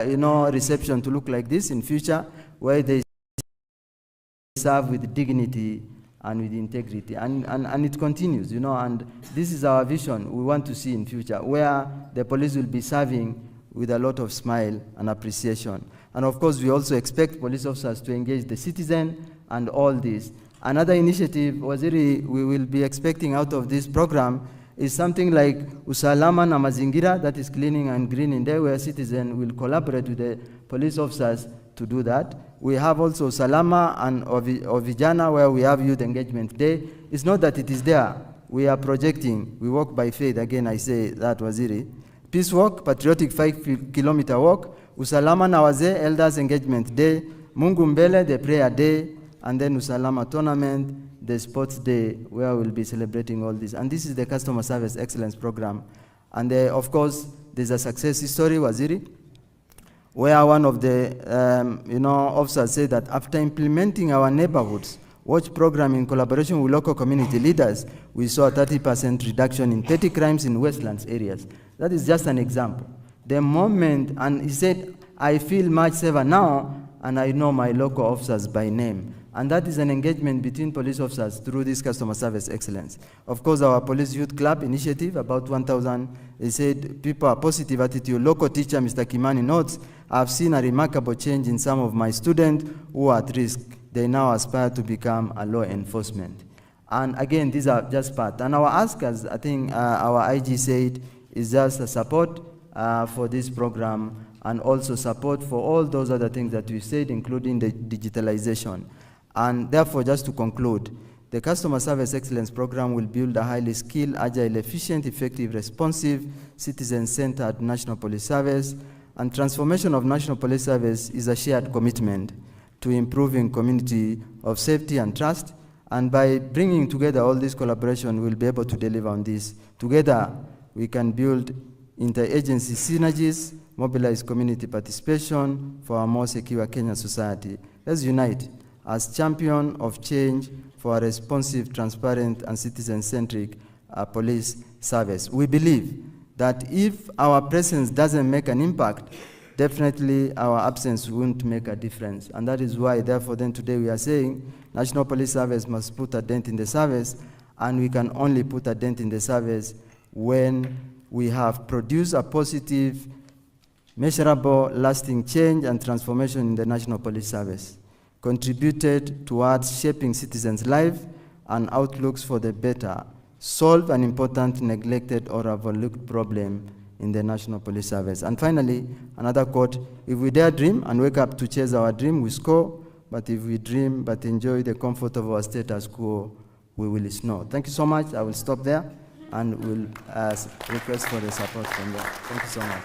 reception to look like this in future, where they serve with dignity and with integrity, and it continues, and this is our vision we want to see in future, where the police will be serving with a lot of smile and appreciation. And of course, we also expect police officers to engage the citizen and all this. Another initiative, Waziri, we will be expecting out of this program is something like Usalama na Mazingira, that is cleaning and greening day, where citizens will collaborate with the police officers to do that. We have also Salama and Ovijana, where we have youth engagement day. It's not that it is there. We are projecting. We walk by faith. Again, I say that, Waziri. Peace walk, patriotic 5-kilometer walk. Usalama na Wazee, elders engagement day. Mungu Mbele, the prayer day. And then Usalama tournament, the sports day, where we'll be celebrating all this. And this is the Customer Service Excellence Program. And of course, there's a success story, Waziri, where one of the officers said that after implementing our neighborhoods watch program in collaboration with local community leaders, we saw a 30% reduction in petty crimes in Westlands areas. That is just an example. The moment, and he said, I feel much safer now, and I know my local officers by name. And that is an engagement between police officers through this customer service excellence. Of course, our police youth club initiative, about 1,000, they said people are positive attitude. Local teacher, Mr. Kimani notes, I've seen a remarkable change in some of my students who are at risk. They now aspire to become a law enforcement. And again, these are just part. And our ask, as I think our IG said, is just a support for this program, and also support for all those other things that we said, including the digitalization. And therefore, just to conclude, the Customer Service Excellence Program will build a highly skilled, agile, efficient, effective, responsive, citizen-centered National Police Service. And transformation of National Police Service is a shared commitment to improving community of safety and trust. And by bringing together all this collaboration, we'll be able to deliver on this. Together, we can build interagency synergies, mobilize community participation for a more secure Kenyan society. Let's unite as champion of change for a responsive, transparent, and citizen-centric police service. We believe that if our presence doesn't make an impact, definitely our absence won't make a difference. And that is why, therefore, then today we are saying National Police Service must put a dent in the service, and we can only put a dent in the service when we have produced a positive, measurable, lasting change and transformation in the National Police Service, contributed towards shaping citizens' lives and outlooks for the better, solve an important, neglected, or overlooked problem in the National Police Service. And finally, another quote, if we dare dream and wake up to chase our dream, we score, but if we dream but enjoy the comfort of our status quo, we will snow. Thank you so much. I will stop there and will request for the support from there. Thank you so much.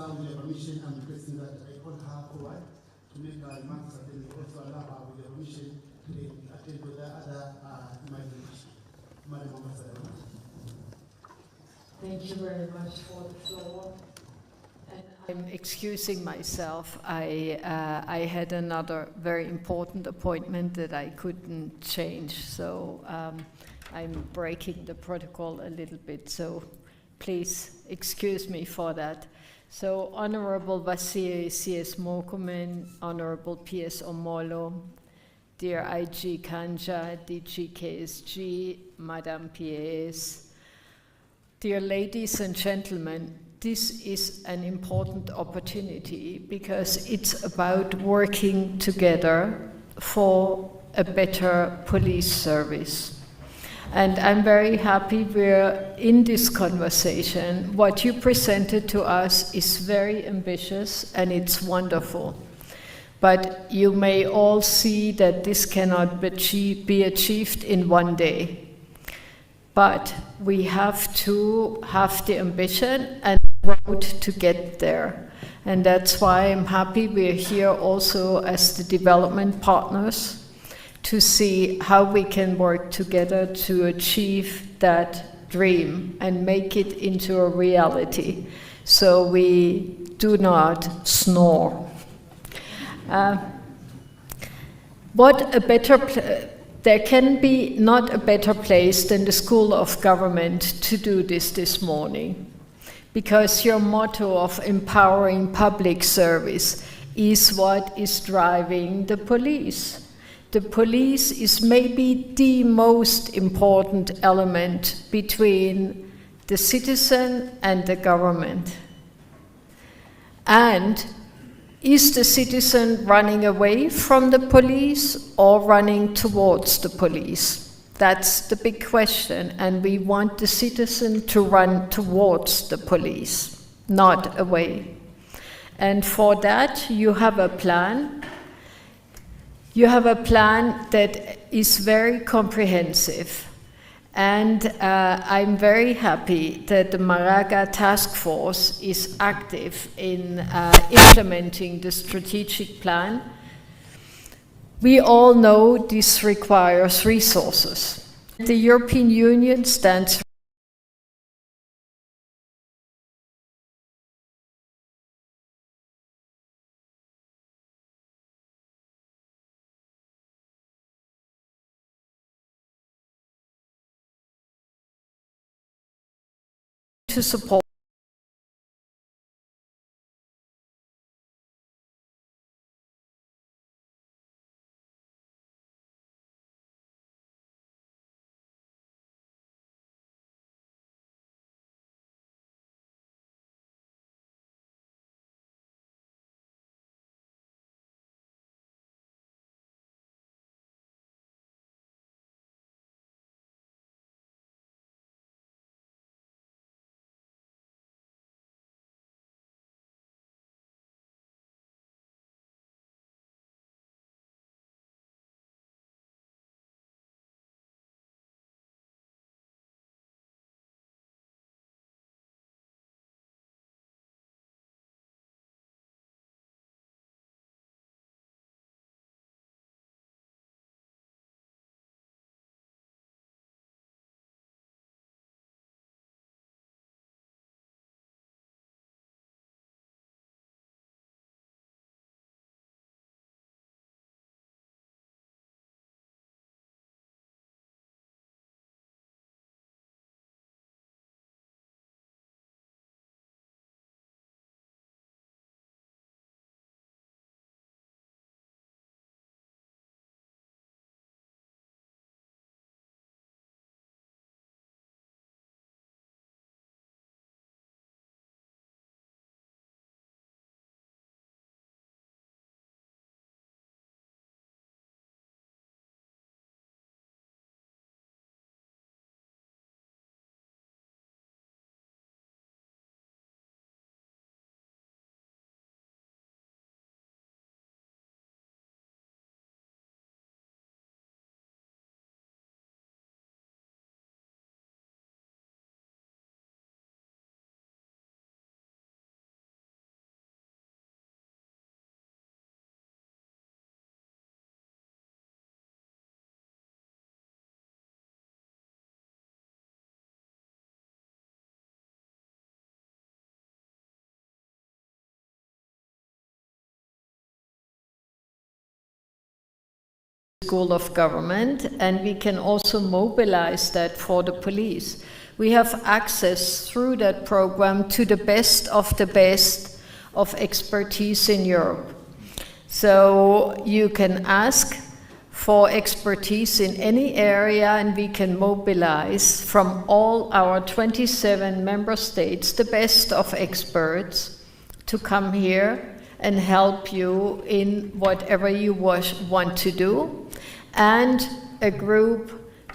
With your permission, I'm requesting that I call her forward to make her remarks, and also allow her, with your permission, to attend to the other emergency. Madam Ambassador. Thank you very much for the floor. And I'm excusing myself. I had another very important appointment that I couldn't change, so I'm breaking the protocol a little bit. So please excuse me for that. So, Honorable Vasir CS Murkomen, Honorable PS Omolo, dear IG Kanja, DG KSG, Madam PS, dear ladies and gentlemen, this is an important opportunity because it's about working together for a better police service. And I'm very happy we're in this conversation. What you presented to us is very ambitious and it's wonderful. But you may all see that this cannot be achieved in one day. But we have to have the ambition and the road to get there. And that's why I'm happy we're here also as the development partners to see how we can work together to achieve that dream and make it into a reality, so we do not snore. There can be not a better place than the School of Government to do this morning, because your motto of empowering public service is what is driving the police. The police is maybe the most important element between the citizen and the government. And is the citizen running away from the police or running towards the police? That's the big question, and we want the citizen to run towards the police, not away. And for that, you have a plan. You have a plan that is very comprehensive. And I'm very happy that the Maraga task force is active in implementing the strategic plan. We all know this requires resources. The European Union stands to support School of Government, and we can also mobilize that for the police. We have access through that program to the best of expertise in Europe. So you can ask for expertise in any area, and we can mobilize from all our 27 member states the best of experts to come here and help you in whatever you want to do, and a group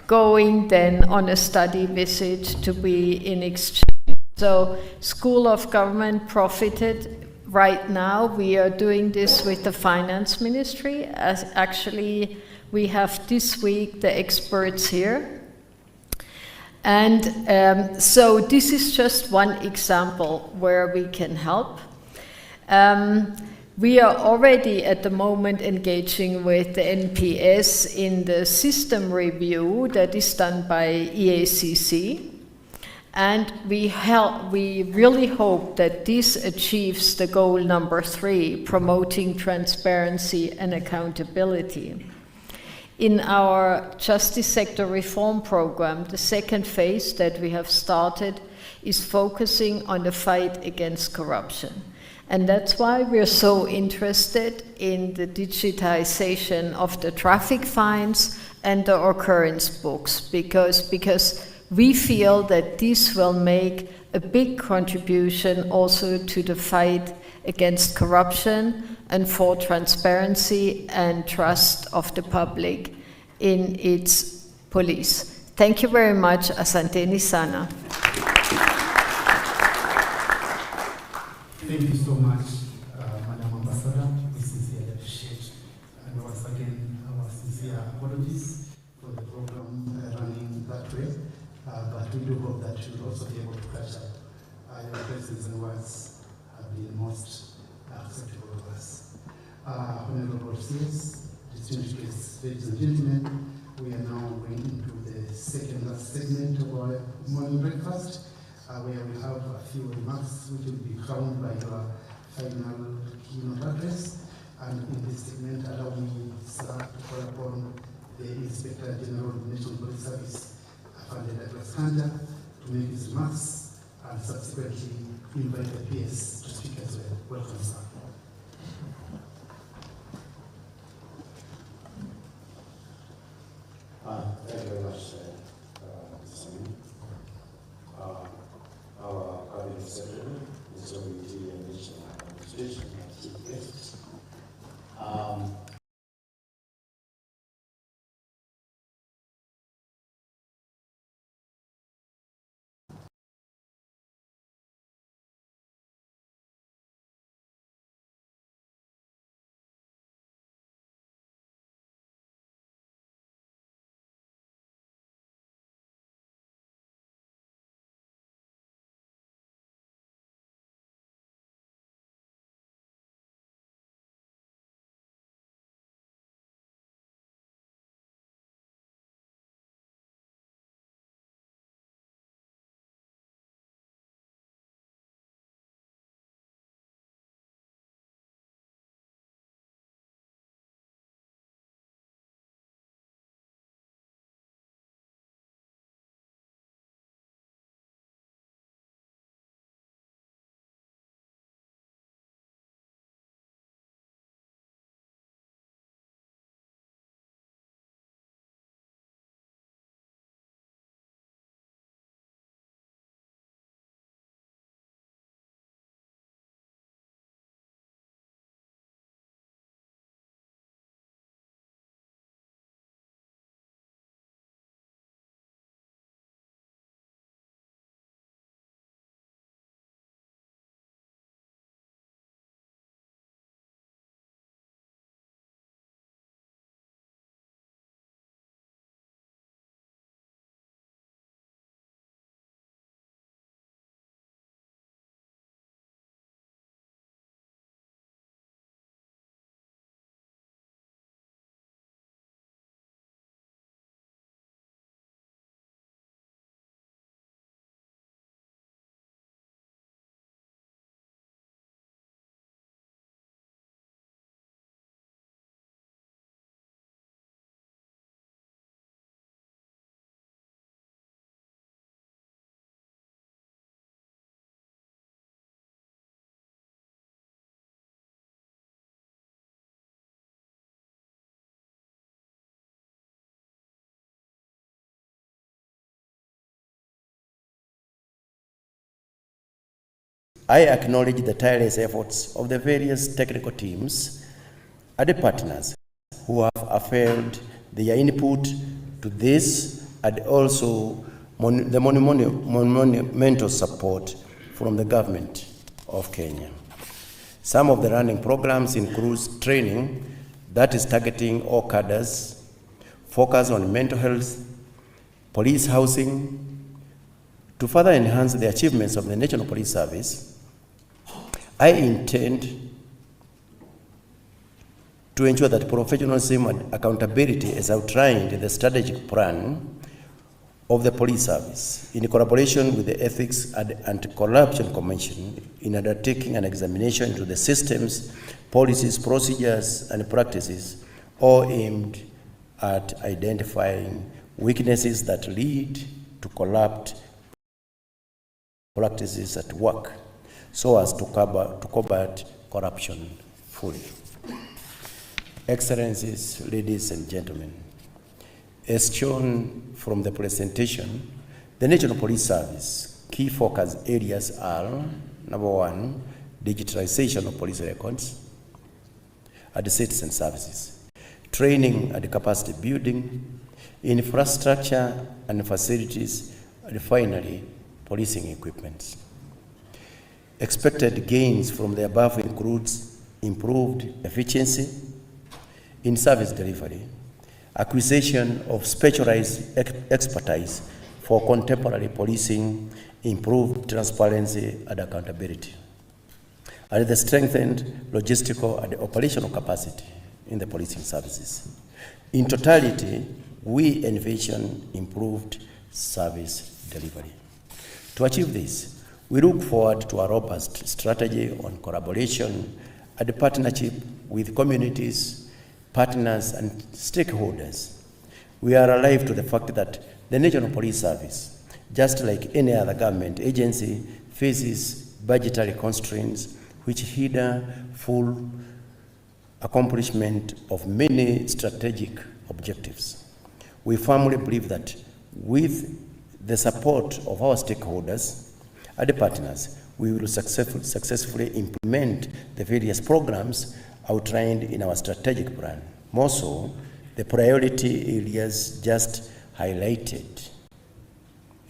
going then on a study visit to be in exchange. So School of Government profited. Right now we are doing this with the Finance Ministry, as actually we have this week the experts here. And so this is just one example where we can help. We are already at the moment engaging with the NPS in the system review that is done by EACC. And we really hope that this achieves the goal number 3, promoting transparency and accountability. In our justice sector reform program, the second phase that we have started is focusing on the fight against corruption. And that's why we're so interested in the digitization of the traffic fines and the occurrence books, because we feel that this will make a big contribution also to the fight against corruption and for transparency and trust of the public in its police. Thank you very much. Asanteni sana. Thank you so much, Madam Ambassador. We sincerely appreciate, and once again, our sincere apologies for the program running that way. But we do hope that you'll also be able to catch up. Your presence and words have been most acceptable to us. Honorable Seers, distinguished guests, ladies and gentlemen, we are now going into the second last segment of our morning breakfast, where we have a few remarks which will be crowned by your final keynote address. And in this segment, allow me, sir, to call upon the Inspector General of the National Police Service, to make his remarks and subsequently invite the PS to speak as well. Welcome, sir. Thank you very much, Simon. Our Cabinet Secretary, Mr. Committee and National Administration, and chief guests. I acknowledge the tireless efforts of the various technical teams and the partners who have availed their input to this, and also the monumental support from the government of Kenya. Some of the running programs include training that is targeting all cadres, focus on mental health, police housing. To further enhance the achievements of the National Police Service, I intend to ensure that professionalism and accountability is outlined in the strategic plan of the police service, in collaboration with the Ethics and Anti-Corruption Commission, in undertaking an examination into the systems, policies, procedures, and practices, all aimed at identifying weaknesses that lead to corrupt practices at work, so as to combat corruption fully. Excellencies, ladies and gentlemen, as shown from the presentation, the National Police Service key focus areas are: number one, digitalization of police records and citizen services, training and capacity building, infrastructure and facilities, and finally, policing equipment. Expected gains from the above includes improved efficiency in service delivery, acquisition of specialized expertise for contemporary policing, improved transparency and accountability, and the strengthened logistical and operational capacity in the policing services. In totality, we envision improved service delivery. To achieve this, we look forward to a robust strategy on collaboration and partnership with communities, partners, and stakeholders. We are alive to the fact that the National Police Service, just like any other government agency, faces budgetary constraints which hinder full accomplishment of many strategic objectives. We firmly believe that with the support of our stakeholders and partners, we will successfully implement the various programs outlined in our strategic plan. More so, the priority areas just highlighted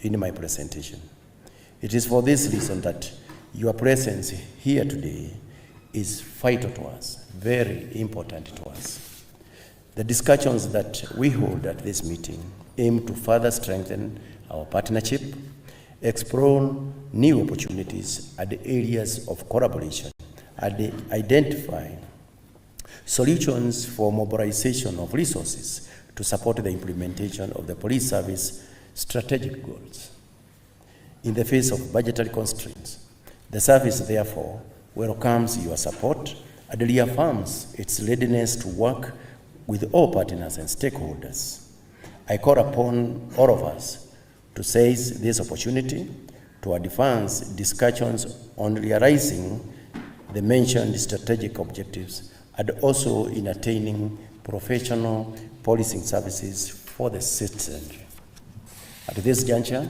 in my presentation. It is for this reason that your presence here today is vital to us, very important to us. The discussions that we hold at this meeting aim to further strengthen our partnership, explore new opportunities and areas of collaboration, and identify solutions for mobilization of resources to support the implementation of the police service strategic goals. In the face of budgetary constraints, the service therefore welcomes your support and reaffirms its readiness to work with all partners and stakeholders. I call upon all of us to seize this opportunity to advance discussions on realizing the mentioned strategic objectives and also in attaining professional policing services for the citizenry. At this juncture,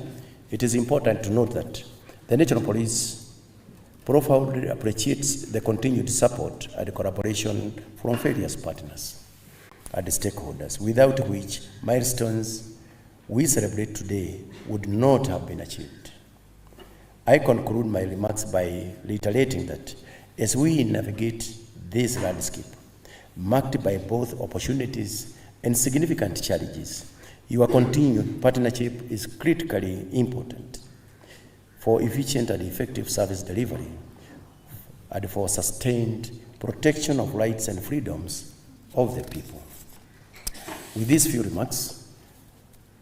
it is important to note that the National Police profoundly appreciates the continued support and collaboration from various partners and stakeholders, without which milestones we celebrate today would not have been achieved. I conclude my remarks by reiterating that as we navigate this landscape, marked by both opportunities and significant challenges, your continued partnership is critically important for efficient and effective service delivery and for sustained protection of rights and freedoms of the people. With these few remarks,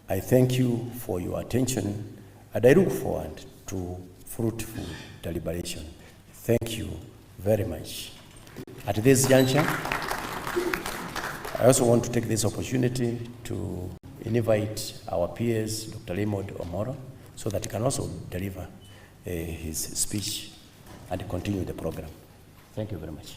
I thank you for your attention and I look forward to fruitful deliberation. Thank you very much. At this juncture, I also want to take this opportunity to invite our peers, Dr. Raymond Omoro, so that he can also deliver his speech and continue the program. Thank you very much.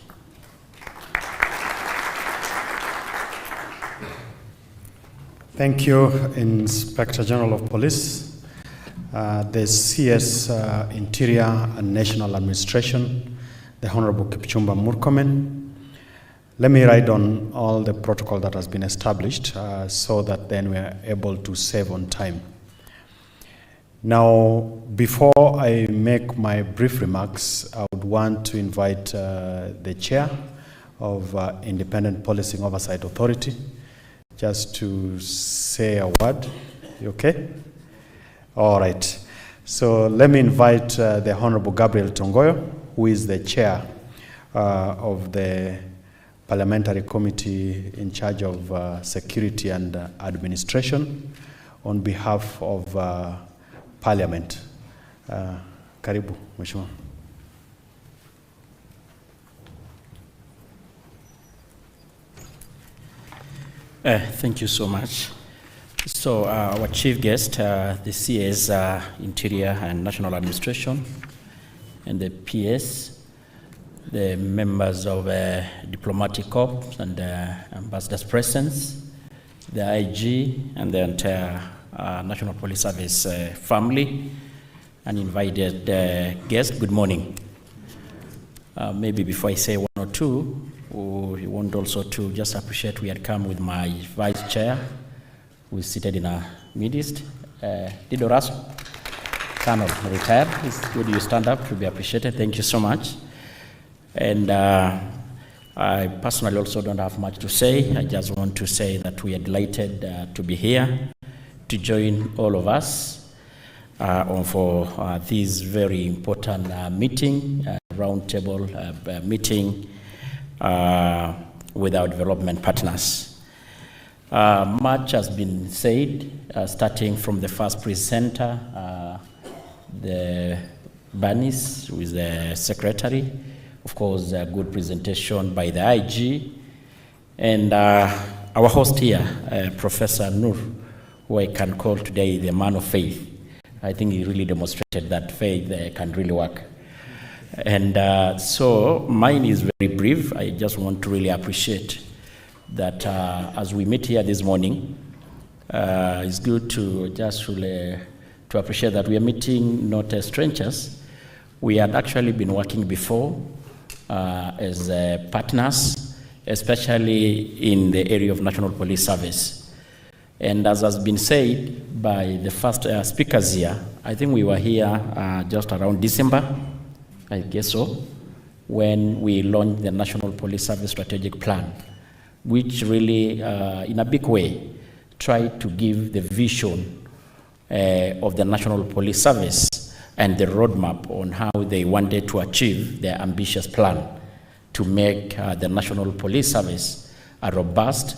Thank you, Inspector General of Police, the CS Interior and National Administration, the Honorable Kipchumba Murkomen. Let me write on all the protocol that has been established so that then we are able to save on time. Now, before I make my brief remarks, I would want to invite the chair of Independent Policing Oversight Authority just to say a word. You okay? All right. So let me invite the Honorable Gabriel Tongoyo, who is the chair of the Parliamentary Committee in charge of Security and Administration, on behalf of Parliament. Karibu, Mheshimiwa. Thank you so much. So our chief guest, the CS, Interior and National Administration, and the PS, the members of diplomatic corps and ambassadors' presence, the IG, and the entire National Police Service family, and invited guests. Good morning. Maybe before I say one or two, we want also to just appreciate we had come with my vice chair, who is seated in our midst, Didoras, Colonel, retired. It's good you stand up to be appreciated. Thank you so much. And I personally also don't have much to say. I just want to say that we are delighted to be here to join all of us for this very important meeting, roundtable meeting with our development partners. Much has been said, starting from the first presenter, the Banis, who is the secretary. Of course, a good presentation by the IG. And our host here, Professor Nur, who I can call today the man of faith. I think he really demonstrated that faith can really work. And so mine is very brief. I just want to really appreciate that as we meet here this morning, it's good to just really to appreciate that we are meeting not as strangers. We had actually been working before as partners, especially in the area of National Police Service. And as has been said by the first speakers here, I think we were here just around December, I guess so, when we launched the National Police Service Strategic Plan, which really, in a big way, tried to give the vision of the National Police Service and the roadmap on how they wanted to achieve their ambitious plan to make the National Police Service a robust,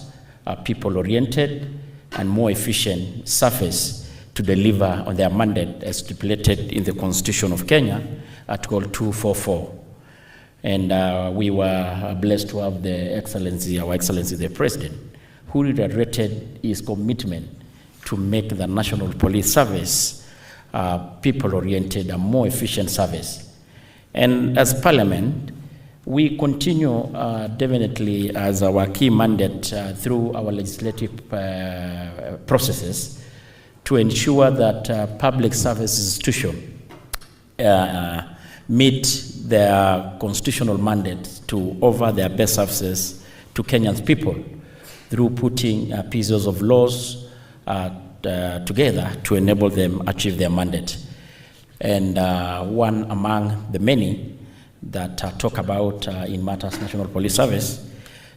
people-oriented, and more efficient service to deliver on their mandate as stipulated in the Constitution of Kenya, Article 244. And we were blessed to have the Excellency, our Excellency the President, who reiterated his commitment to make the National Police Service people-oriented and more efficient service. And as Parliament, we continue definitely as our key mandate through our legislative processes to ensure that public service institutions meet their constitutional mandate to offer their best services to Kenyan people through putting pieces of laws together to enable them achieve their mandate. And one among the many that talk about in matters National Police Service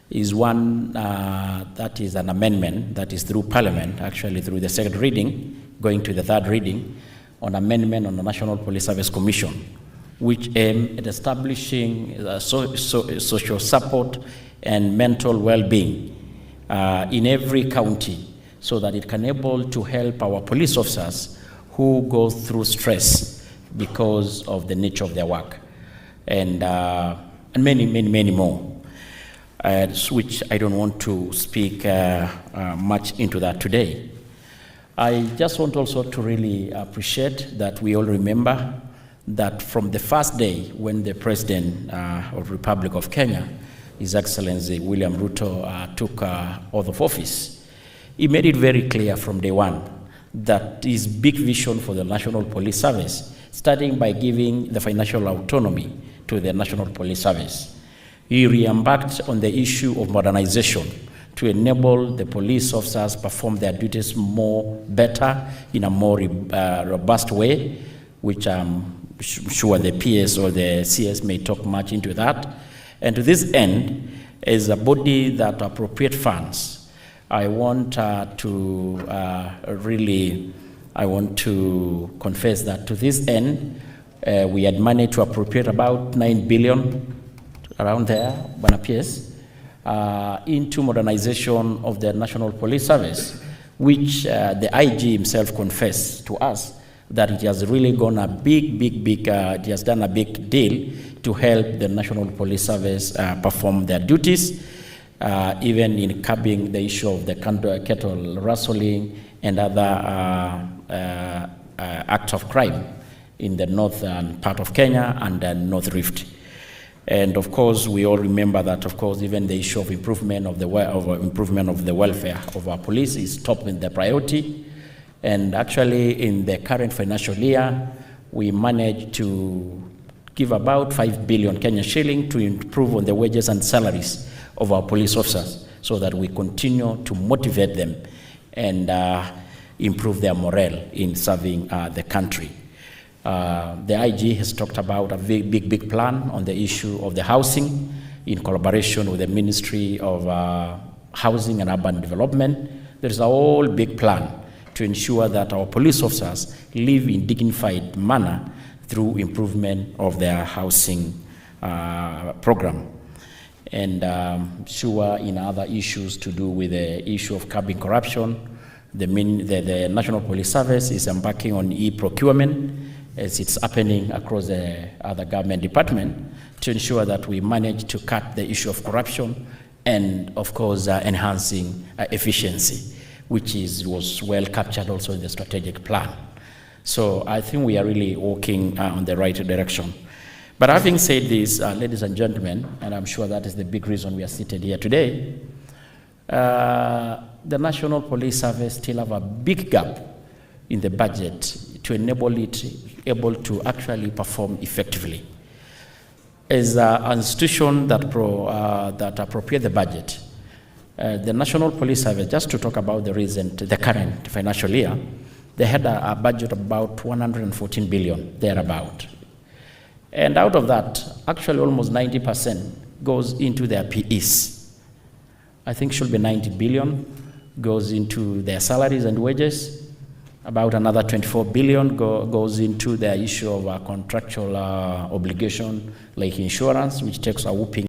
is one that is an amendment that is through Parliament, actually through the second reading, going to the third reading, on amendment on the National Police Service Commission, which aim at establishing social support and mental well-being in every county, so that it can able to help our police officers who go through stress because of the nature of their work, and many more, which I don't want to speak much into that today. I just want also to really appreciate that we all remember that from the first day when the President of the Republic of Kenya, His Excellency William Ruto, took oath of office, he made it very clear from day one that his big vision for the National Police Service, starting by giving the financial autonomy to the National Police Service. He re-embarked on the issue of modernization to enable the police officers perform their duties better in a more robust way, which I'm sure the PS or the CS may talk much into that. And to this end, as a body that appropriate funds, I want to confess that to this end, we had managed to appropriate about 9 billion around there, Bwana PS, into modernization of the National Police Service, which the IG himself confessed to us that it has really gone a big, it has done a big deal to help the National Police Service perform their duties, even in curbing the issue of the cattle rustling and other acts of crime in the northern part of Kenya and the North Rift. And of course, we all remember that, of course, even the issue of improvement of the welfare of our police is top in the priority. And actually, in the current financial year, we managed to give about 5 billion Kenyan shilling to improve on the wages and salaries of our police officers, so that we continue to motivate them and improve their morale in serving the country. The IG has talked about a big plan on the issue of the housing in collaboration with the Ministry of Housing and Urban Development. There is a whole big plan to ensure that our police officers live in dignified manner through improvement of their housing program. And sure, in other issues to do with the issue of curbing corruption, the National Police Service is embarking on e-procurement, as it's happening across the other government department, to ensure that we manage to cut the issue of corruption and, of course, enhancing efficiency, which was well captured also in the strategic plan. So I think we are really walking on the right direction. But having said this, ladies and gentlemen, and I'm sure that is the big reason we are seated here today, the National Police Service still have a big gap in the budget to enable it able to actually perform effectively. As an institution that appropriate the budget, the National Police Service, just to talk about the current financial year, they had a budget of about 114 billion, thereabout. And out of that, actually almost 90% goes into their PEs. I think should be 90 billion goes into their salaries and wages. About another 24 billion goes into the issue of contractual obligation like insurance, which takes a whooping